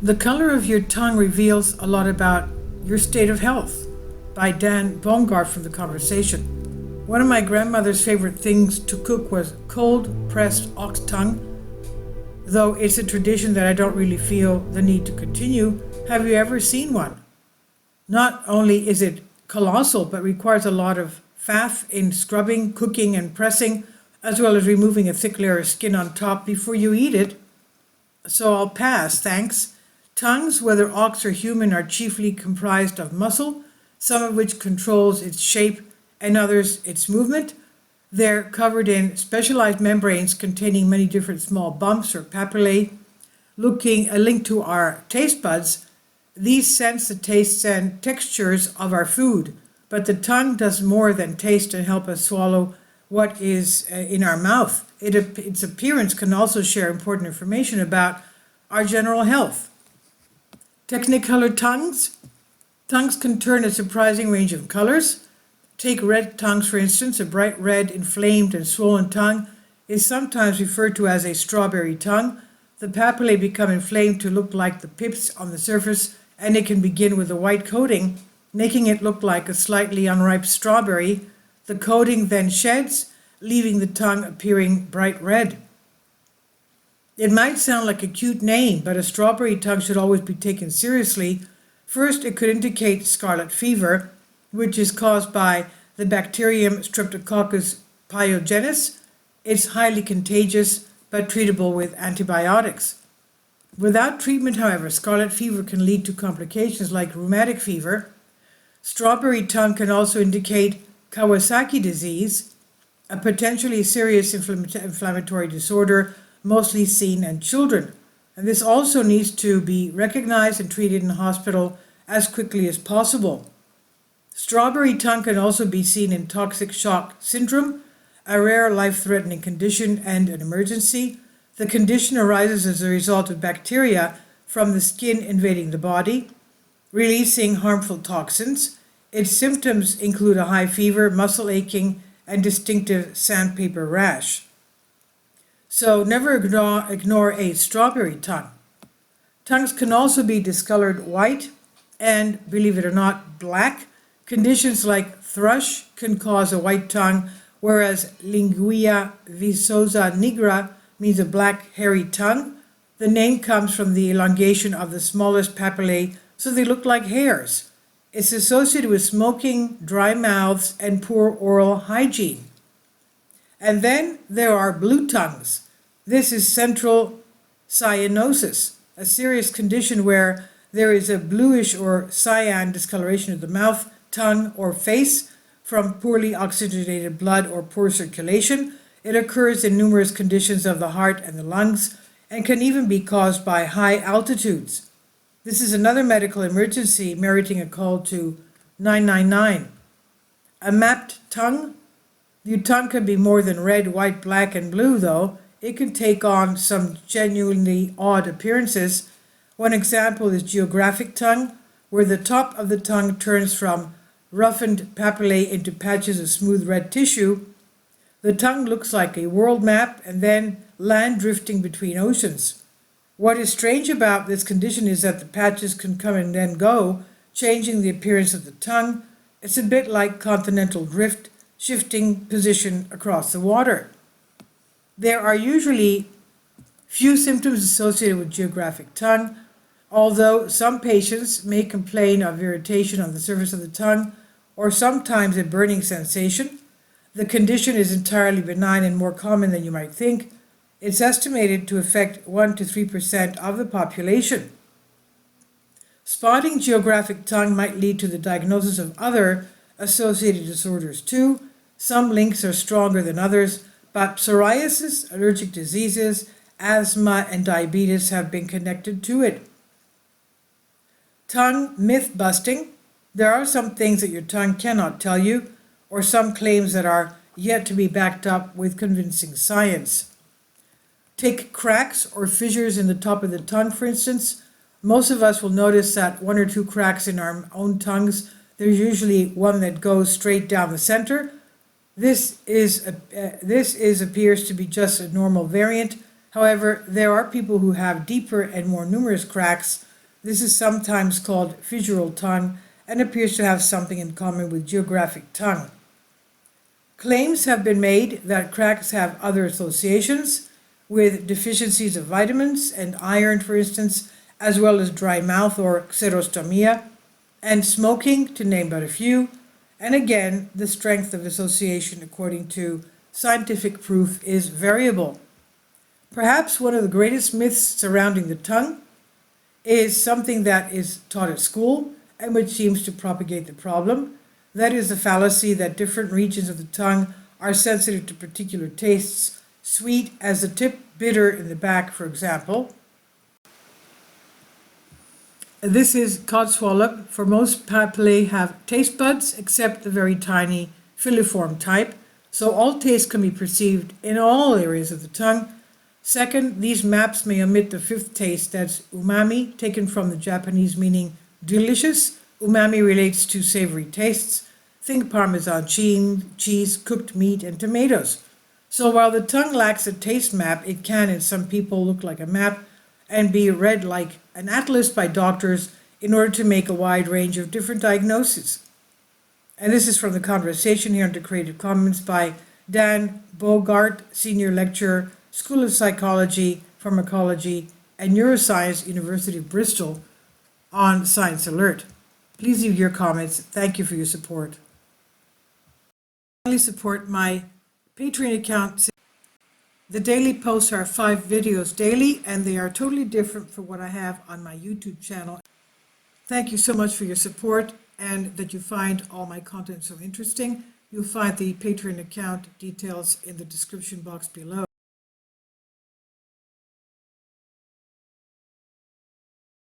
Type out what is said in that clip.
The color of your tongue reveals a lot about your state of health, by Dan Baumgart from The Conversation. One of my grandmother's favorite things to cook was cold pressed ox tongue, though it's a tradition that I don't really feel the need to continue. Have you ever seen one? Not only is it colossal, but requires a lot of faff in scrubbing, cooking, and pressing, as well as removing a thick layer of skin on top before you eat it. So I'll pass, thanks. Tongues, whether ox or human, are chiefly comprised of muscle, some of which controls its shape and others its movement. They're covered in specialized membranes containing many different small bumps or papillae. A link to our taste buds. These sense the tastes and textures of our food, but the tongue does more than taste and help us swallow what is in our mouth. Its appearance can also share important information about our general health. Technicolor tongues. Tongues can turn a surprising range of colors. Take red tongues, for instance. A bright red, inflamed, and swollen tongue is sometimes referred to as a strawberry tongue. The papillae become inflamed to look like the pips on the surface, and it can begin with a white coating, making it look like a slightly unripe strawberry. The coating then sheds, leaving the tongue appearing bright red. It might sound like a cute name, but a strawberry tongue should always be taken seriously. First, it could indicate scarlet fever, which is caused by the bacterium Streptococcus pyogenes. It's highly contagious, but treatable with antibiotics. Without treatment, however, scarlet fever can lead to complications like rheumatic fever. Strawberry tongue can also indicate Kawasaki disease, a potentially serious inflammatory disorder mostly seen in children. And this also needs to be recognized and treated in hospital as quickly as possible. Strawberry tongue can also be seen in toxic shock syndrome, a rare life-threatening condition and an emergency. The condition arises as a result of bacteria from the skin invading the body, releasing harmful toxins. Its symptoms include a high fever, muscle aching, and distinctive sandpaper rash. So never ignore a strawberry tongue. Tongues can also be discolored white and, believe it or not, black. Conditions like thrush can cause a white tongue, whereas lingua visosa nigra means a black, hairy tongue. The name comes from the elongation of the smallest papillae, so they look like hairs. It's associated with smoking, dry mouths, and poor oral hygiene. And then there are blue tongues. This is central cyanosis, a serious condition where there is a bluish or cyan discoloration of the mouth, tongue, or face from poorly oxygenated blood or poor circulation. It occurs in numerous conditions of the heart and the lungs and can even be caused by high altitudes. This is another medical emergency meriting a call to 999. A mapped tongue. Your tongue can be more than red, white, black, and blue, though. It can take on some genuinely odd appearances. One example is geographic tongue, where the top of the tongue turns from roughened papillae into patches of smooth red tissue. The tongue looks like a world map and then land drifting between oceans. What is strange about this condition is that the patches can come and then go, changing the appearance of the tongue. It's a bit like continental drift, shifting position across the water. There are usually few symptoms associated with geographic tongue, although some patients may complain of irritation on the surface of the tongue or sometimes a burning sensation. The condition is entirely benign and more common than you might think. It's estimated to affect 1 to 3% of the population. Spotting geographic tongue might lead to the diagnosis of other associated disorders too. Some links are stronger than others, but psoriasis, allergic diseases, asthma, and diabetes have been connected to it. Tongue myth busting. There are some things that your tongue cannot tell you, or some claims that are yet to be backed up with convincing science. Take cracks or fissures in the top of the tongue, for instance. Most of us will notice that one or two cracks in our own tongues. There's usually one that goes straight down the center. This appears to be just a normal variant. However, there are people who have deeper and more numerous cracks This is sometimes called visual tongue and appears to have something in common with geographic tongue. Claims have been made that cracks have other associations with deficiencies of vitamins and iron, for instance, as well as dry mouth or xerostomia, and smoking, to name but a few. And again, the strength of association, according to scientific proof, is variable. Perhaps one of the greatest myths surrounding the tongue is something that is taught at school and which seems to propagate the problem. That is the fallacy that different regions of the tongue are sensitive to particular tastes, sweet as the tip, bitter in the back, for example. This is codswallop, for most papillae have taste buds except the very tiny filiform type, so all taste can be perceived in all areas of the tongue. Second, these maps may omit the fifth taste, that's umami, taken from the Japanese meaning delicious. Umami relates to savory tastes. Think Parmesan cheese, cooked meat, and tomatoes. So while the tongue lacks a taste map, it can in some people look like a map and be read like an atlas by doctors in order to make a wide range of different diagnoses. And this is from the conversation here under Creative Commons by Dan Bogart, Senior Lecturer, School of Psychology, Pharmacology, and Neuroscience, University of Bristol, on Science Alert. Please leave your comments. Thank you for your support. Finally, support my Patreon account. The daily posts are 5 videos daily, and they are totally different from what I have on my YouTube channel. Thank you so much for your support and that you find all my content so interesting. You'll find the Patreon account details in the description box below.